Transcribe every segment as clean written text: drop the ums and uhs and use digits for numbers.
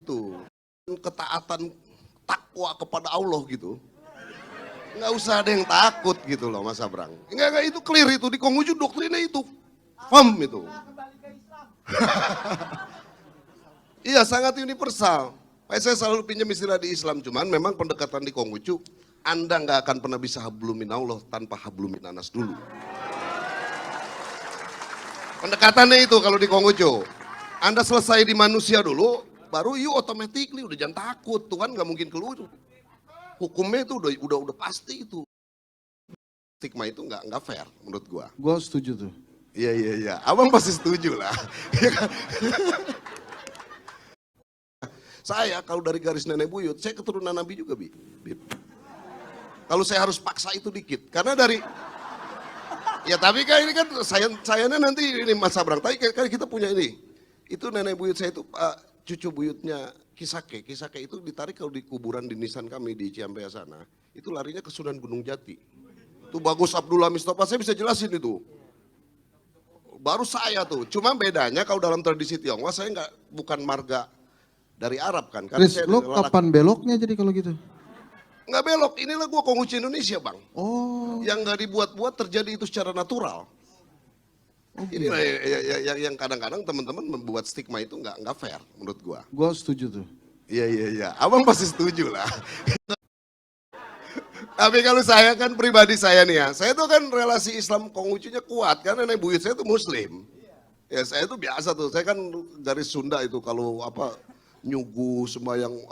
Tuh, ketaatan takwa kepada Allah gitu. Nggak usah ada yang takut gitu loh Mas Abrang. Enggak, itu clear itu, di Konghucu doktrinnya itu. Firm itu. Iya, sangat universal. Saya selalu pinjam istilah di Islam, cuman memang pendekatan di Konghucu, Anda nggak akan pernah bisa hablumin Allah tanpa hablumin Anas dulu. Pendekatannya itu kalau di Konghucu. Anda selesai di manusia dulu, baru you automatically udah jangan takut, Tuhan nggak mungkin keluar. Hukumnya itu udah pasti itu. Stigma itu nggak fair menurut gua. Gua setuju tuh. Iya. Abang pasti setuju lah. Saya kalau dari garis nenek buyut, saya keturunan Nabi juga, Bib. Kalau saya harus paksa itu dikit, karena dari ya tapi kan ini kan sayanya nanti ini Mas Abrang. Tapi kan kita punya ini. Itu nenek buyut saya itu cucu buyutnya Kisake itu ditarik kalau di kuburan di nisan kami di Ciampea sana, itu larinya ke Sunan Gunung Jati. Itu Bagus Abdullah Mustafa, saya bisa jelasin itu. Baru saya tuh, cuma bedanya kalau dalam tradisi Tionghoa saya bukan marga dari Arab kan. Chris, lo kapan beloknya jadi kalau gitu? Nggak belok, inilah gua Konghucu Indonesia bang. Oh. Yang nggak dibuat-buat terjadi itu secara natural. Ini yang kadang-kadang teman-teman membuat stigma itu nggak fair menurut gua. Gua setuju tuh. Iya. Abang pasti setuju lah. Tapi kalau saya kan pribadi saya nih ya, saya tuh kan relasi Islam Konghucunya kuat karena nenek buyut saya tuh Muslim. Ya saya tuh biasa tuh, saya kan garis Sunda itu kalau nyugu sembahyang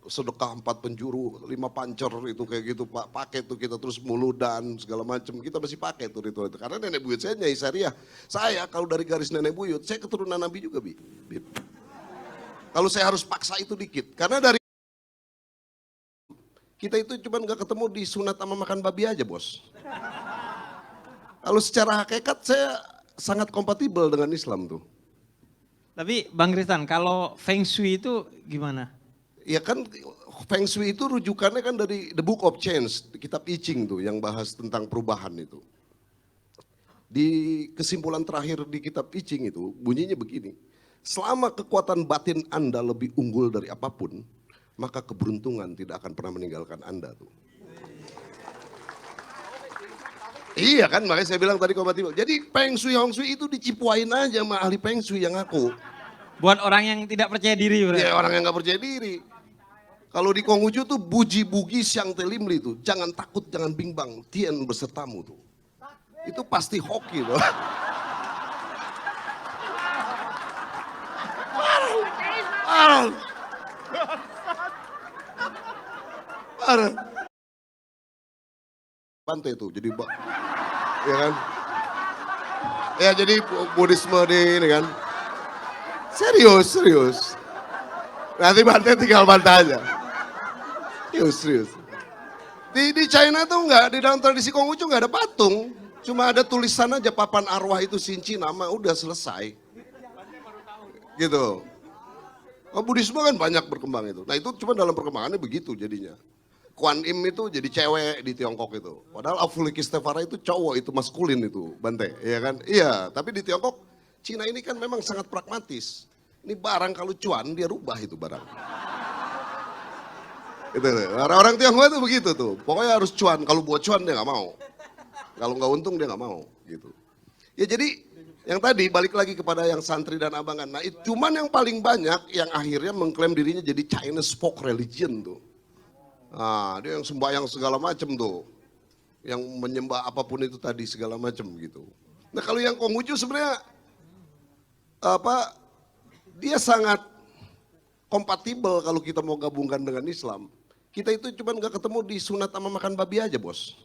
sedekah 4 penjuru 5 pancer itu kayak gitu Pak, pakai tuh kita terus muludan segala macam kita masih pakai tuh ritual itu karena nenek buyut saya Nyai Syariah. Saya kalau dari garis nenek buyut saya keturunan Nabi juga Bib. Kalau saya harus paksa itu dikit karena dari kita itu cuma nggak ketemu di sunat sama makan babi aja bos. Kalau secara hakikat saya sangat kompatibel dengan Islam tuh. Tapi Bang Ristan, kalau Feng Shui itu gimana? Ya kan Feng Shui itu rujukannya kan dari The Book of Change, kitab I Ching tuh yang bahas tentang perubahan itu. Di kesimpulan terakhir di kitab I Ching itu bunyinya begini, selama kekuatan batin Anda lebih unggul dari apapun, maka keberuntungan tidak akan pernah meninggalkan Anda tuh. Iya kan, makanya saya bilang tadi kompatibel. Jadi Feng Shui, Hong Shui itu dicipuain aja sama ahli Feng Shui yang aku. Buat orang yang tidak percaya diri berarti? Ya orang yang gak percaya diri. Kalau di Konghucu tuh buji bugi siang telimli tuh, jangan takut, jangan bimbang, Tien besertamu tuh. Itu pasti hoki loh. Parah. Pantai tuh, jadi ya kan? Ya jadi Buddhisme ini kan. Serius. Nanti Bantai tinggal bantah aja. Serius. Di China tuh nggak, di dalam tradisi Konghucu nggak ada patung. Cuma ada tulisan aja papan arwah itu Sinci nama, udah selesai. Gitu. Oh, Buddhisme kan banyak berkembang itu. Nah itu cuma dalam perkembangannya begitu jadinya. Kuan Im itu jadi cewek di Tiongkok itu. Padahal Avalokiteshvara itu cowok, itu maskulin itu, Bante. Iya kan? Iya, tapi di Tiongkok, Cina ini kan memang sangat pragmatis. Ini barang kalau cuan, dia rubah itu barang. Itu, orang Tiongkok itu begitu tuh. Pokoknya harus cuan, kalau buat cuan dia nggak mau. Kalau nggak untung dia nggak mau, gitu. Ya jadi, yang tadi balik lagi kepada yang santri dan abangan. Nah, cuman yang paling banyak yang akhirnya mengklaim dirinya jadi Chinese folk religion tuh. Nah, dia yang sembahyang segala macam tuh. Yang menyembah apapun itu tadi segala macam gitu. Nah, kalau yang Konghucu sebenarnya dia sangat kompatibel kalau kita mau gabungkan dengan Islam. Kita itu cuma nggak ketemu di sunat sama makan babi aja, bos.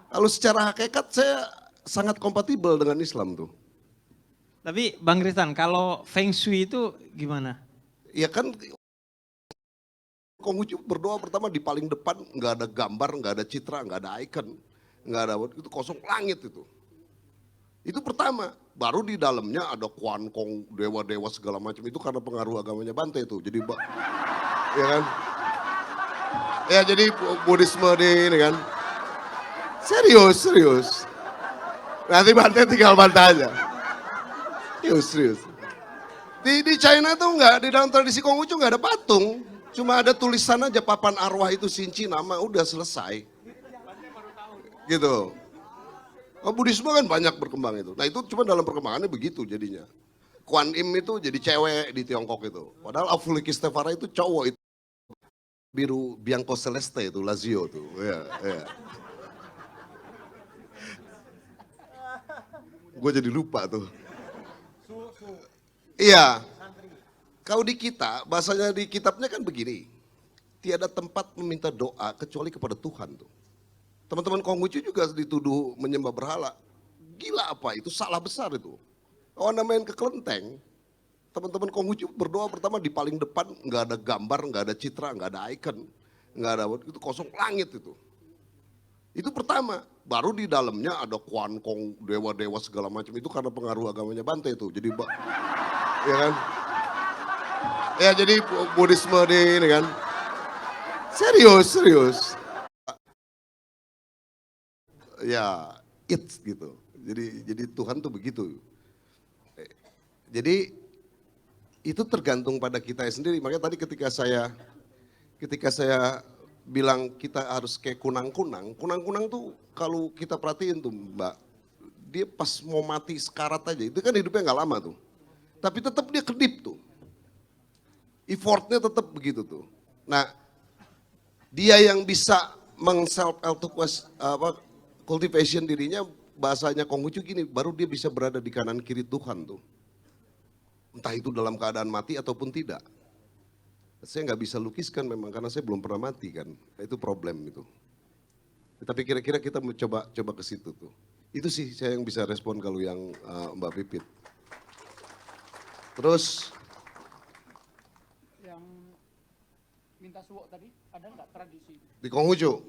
Kalau secara hakikat saya sangat kompatibel dengan Islam tuh. Tapi Bang Ristan, kalau Feng Shui itu gimana? Ya kan Konghucu berdoa pertama di paling depan, nggak ada gambar, nggak ada citra, nggak ada icon, nggak ada, itu kosong langit itu. Itu pertama, baru di dalamnya ada Kuan Kong, dewa-dewa segala macam, itu karena pengaruh agamanya Bante itu. Jadi ya kan? Ya jadi Buddhisme ini kan. Serius. Nanti Bante tinggal bantah aja. Serius. Di China tuh enggak, di dalam tradisi Konghucu enggak ada patung. Cuma ada tulisan aja papan arwah itu Sinci nama udah selesai. Gitu. Oh, Buddhisme kan banyak berkembang itu. Nah itu cuma dalam perkembangannya begitu jadinya. Kuan Im itu jadi cewek di Tiongkok itu. Padahal Avulikistefara itu cowok itu. Biru Bianco Celeste itu, Lazio tuh. Ya, ya. Gue jadi lupa tuh. Iya. Kalau di kita, bahasanya di kitabnya kan begini. Tiada tempat meminta doa kecuali kepada Tuhan tuh. Teman-teman Konghucu juga dituduh menyembah berhala. Gila apa? Itu salah besar itu. Ornamen ke kelenteng. Teman-teman Konghucu berdoa pertama di paling depan, nggak ada gambar, nggak ada citra, nggak ada icon, nggak ada, itu kosong langit itu. Itu pertama. Baru di dalamnya ada Kuan Kong, dewa-dewa segala macam itu karena pengaruh agamanya Bante itu. Jadi, ya kan? Ya jadi Buddhisme di ini kan. Serius, serius. Ya, it's gitu. Jadi Tuhan tuh begitu. Jadi itu tergantung pada kita sendiri. Makanya tadi ketika saya bilang kita harus kayak kunang-kunang. Kunang-kunang tuh kalau kita perhatiin tuh Mbak, dia pas mau mati sekarat aja, itu kan hidupnya nggak lama tuh. Tapi tetap dia kedip tuh. Effortnya tetap begitu tuh. Nah, dia yang bisa meng-self cultivation dirinya, bahasanya Konghucu gini, baru dia bisa berada di kanan kiri Tuhan tuh. Entah itu dalam keadaan mati ataupun tidak. Saya nggak bisa lukiskan memang karena saya belum pernah mati kan. Itu problem itu. Tapi kira-kira kita mau coba ke situ tuh. Itu sih saya yang bisa respon kalau yang Mbak Pipit. Terus yang minta suwok tadi ada nggak tradisi? di Konghucu.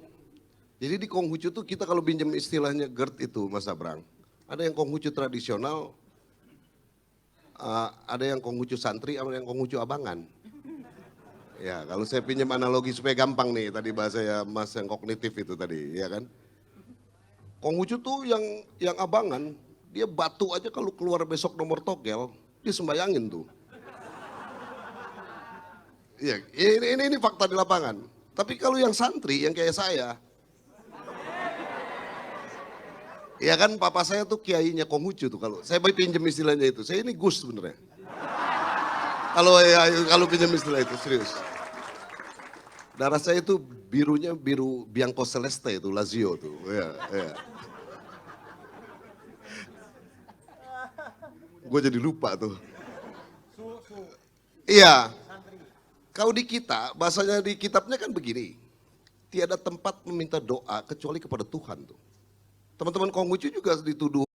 Jadi di Konghucu tuh kita kalau pinjam istilahnya GERD itu Mas Abrang. Ada yang Konghucu tradisional, ada yang Konghucu santri, ada yang Konghucu abangan. Ya kalau saya pinjam analogi supaya gampang nih, tadi bahasa ya Mas yang kognitif itu tadi, ya kan. Konghucu tuh yang abangan, dia batu aja kalau keluar besok nomor togel, dia sembayangin tuh. Iya, ini fakta di lapangan. Tapi kalau yang santri, yang kayak saya, ya kan papa saya tuh kiainya Konghucu tuh kalau saya mau pinjam istilahnya itu. Saya ini Gus sebenarnya. Kalau pinjam istilah itu serius. Darah saya itu birunya biru Bianco Celeste itu, Lazio tuh. Ya, ya. Gue jadi lupa tuh. Iya. Kalau di kita, bahasanya di kitabnya kan begini. Tiada tempat meminta doa kecuali kepada Tuhan tuh. Teman-teman Konghucu juga dituduh.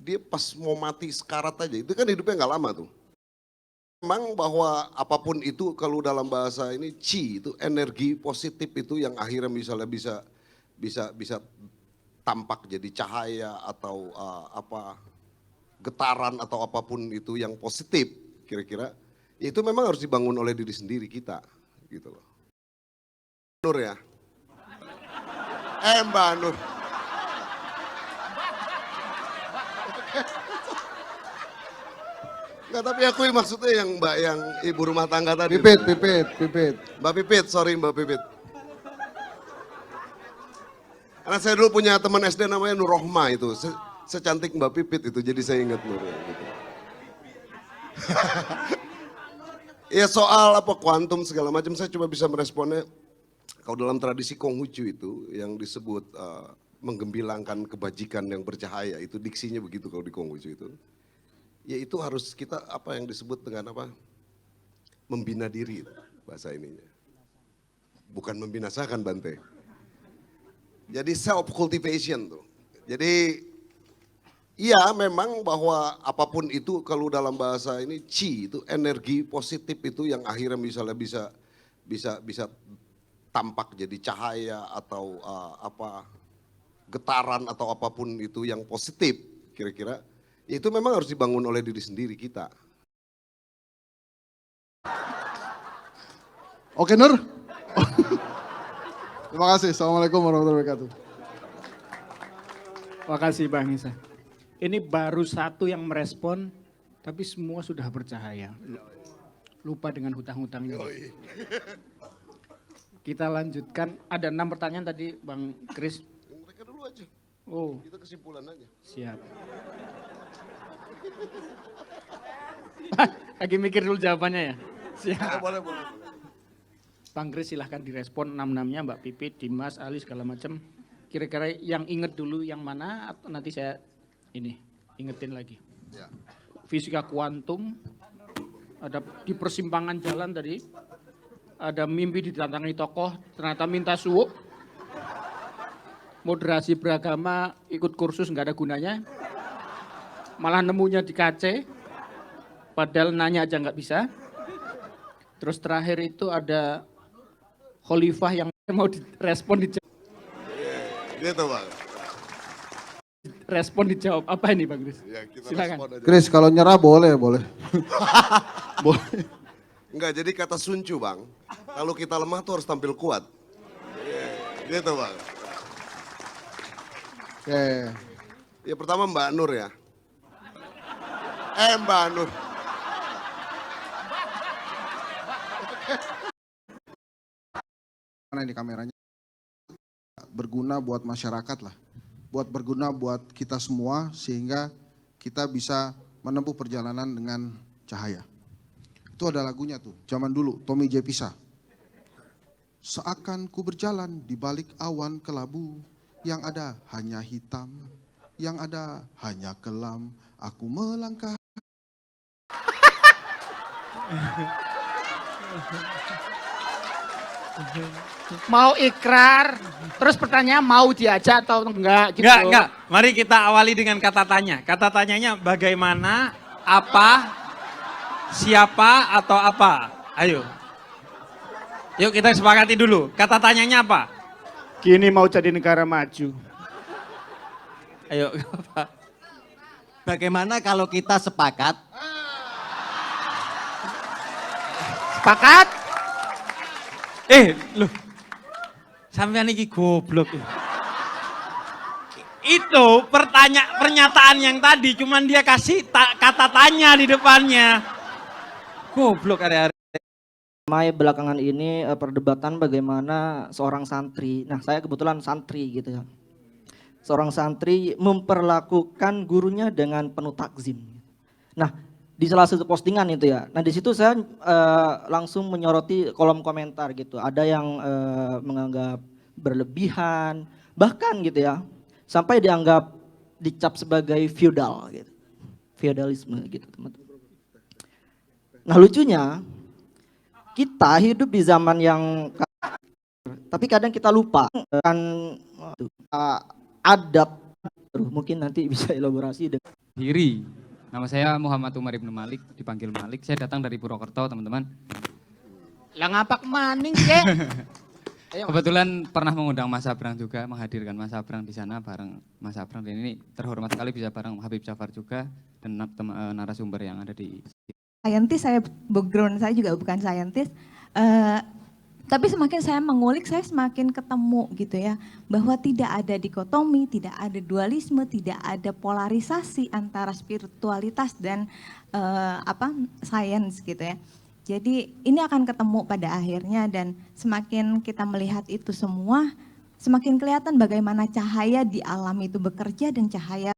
Dia pas mau mati sekarat aja, itu kan hidupnya nggak lama tuh. Memang bahwa apapun itu kalau dalam bahasa ini Qi itu energi positif itu yang akhirnya misalnya bisa tampak jadi cahaya atau getaran atau apapun itu yang positif kira-kira itu memang harus dibangun oleh diri sendiri kita gitu loh. Nur ya. Mbak Nur. Enggak, tapi aku maksudnya yang Mbak yang ibu rumah tangga tadi. Pipit. Mbak Pipit, sorry Mbak Pipit. Karena saya dulu punya teman SD namanya Nur Rohma itu, secantik Mbak Pipit itu, jadi saya ingat Nur. Gitu. Ya soal apa kuantum segala macam saya cuma bisa meresponnya. Kalau dalam tradisi Konghucu itu yang disebut menggembilangkan kebajikan yang bercahaya itu diksinya begitu kalau di Konghucu itu. Ya itu harus kita apa yang disebut dengan apa? Membina diri bahasa ininya. Bukan membinasakan Bante. Jadi self cultivation tuh. Jadi iya memang bahwa apapun itu kalau dalam bahasa ini Qi itu energi positif itu yang akhirnya misalnya bisa tampak jadi cahaya atau getaran atau apapun itu yang positif kira-kira. Itu memang harus dibangun oleh diri sendiri kita. Oke Nur. Terima kasih. Assalamualaikum warahmatullahi wabarakatuh. Terima kasih Bang Isa. Ini baru satu yang merespon Tapi semua sudah bercahaya. Lupa dengan hutang-hutangnya. Kita lanjutkan. Ada 6 pertanyaan tadi Bang Kris. Mereka dulu aja. Oh, Kita kesimpulan aja. siap. Lagi mikir dulu jawabannya ya? Siap. Boleh, boleh. Bang Kris silahkan direspon 6-6-nya, Mbak Pipit, Dimas, Ali segala macam. Kira-kira yang inget dulu yang mana atau nanti saya ingetin lagi. Ya. Fisika kuantum, ada di persimpangan jalan tadi, ada mimpi didatangi tokoh, ternyata minta suuk, moderasi beragama, ikut kursus nggak ada gunanya, malah nemunya di KC, padahal nanya aja nggak bisa. Terus terakhir itu ada khalifah yang mau direspon dijawab. Gitu Bang. Respon dijawab apa ini Bang Kris? Ya, kita Silakan. respon aja. Chris, kalau nyerah boleh. Boleh. Enggak, jadi kata suncu Bang. Kalau kita lemah tuh harus tampil kuat. Gitu Bang. Oke. Ya pertama Mbak Nur ya. Mbak Nur. Mana ini kameranya? Berguna buat masyarakat lah. Berguna buat kita semua sehingga kita bisa menempuh perjalanan dengan cahaya. Itu ada lagunya tuh, zaman dulu, Tommy J. Pisa. Seakan ku berjalan di balik awan kelabu, yang ada hanya hitam, yang ada hanya kelam, aku melangkah. Mau ikrar, terus pertanyaan mau diajak atau enggak gitu. Enggak. Mari kita awali dengan kata tanya. Kata tanyanya bagaimana, apa, siapa, atau apa. Ayo. Yuk kita sepakati dulu. Kata tanyanya apa? Gini mau jadi negara maju. Ayo. Apa? Bagaimana kalau kita sepakat? Sepakat? Loh. Sampean iki goblok. Itu pernyataan yang tadi cuman dia kasih kata tanya di depannya. Goblok area-area. Ramai belakangan ini perdebatan bagaimana seorang santri, nah saya kebetulan santri gitu ya. Seorang santri memperlakukan gurunya dengan penuh takzim. Nah, di salah satu postingan itu ya. Nah, di situ saya langsung menyoroti kolom komentar gitu. Ada yang menganggap berlebihan, bahkan gitu ya. Sampai dicap sebagai feudal gitu. Feudalisme gitu, teman-teman. Nah, lucunya kita hidup di zaman yang tapi kadang kita lupa kan adab. Mungkin nanti bisa elaborasi dengan Diri. Nama saya Muhammad Umar Ibnu Malik, dipanggil Malik. Saya datang dari Purwokerto, teman-teman. Lah ngapak maning, Kek? Kebetulan pernah mengundang Mas Abrang juga, menghadirkan Mas Abrang di sana bareng Mas Abrang. Dan ini terhormat sekali bisa bareng Habib Jafar juga dan narasumber yang ada di Saintis, background saya juga bukan saintis. Tapi semakin saya mengulik, saya semakin ketemu gitu ya, bahwa tidak ada dikotomi, tidak ada dualisme, tidak ada polarisasi antara spiritualitas dan sains gitu ya. Jadi ini akan ketemu pada akhirnya, dan semakin kita melihat itu semua, semakin kelihatan bagaimana cahaya di alam itu bekerja dan cahaya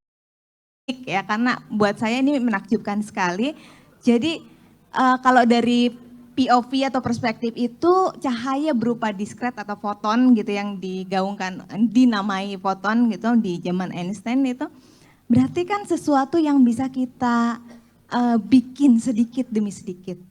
ya, karena buat saya ini menakjubkan sekali. Jadi kalau dari POV atau perspektif itu cahaya berupa diskret atau foton gitu yang digaungkan, dinamai foton gitu di zaman Einstein itu, berarti kan sesuatu yang bisa kita bikin sedikit demi sedikit.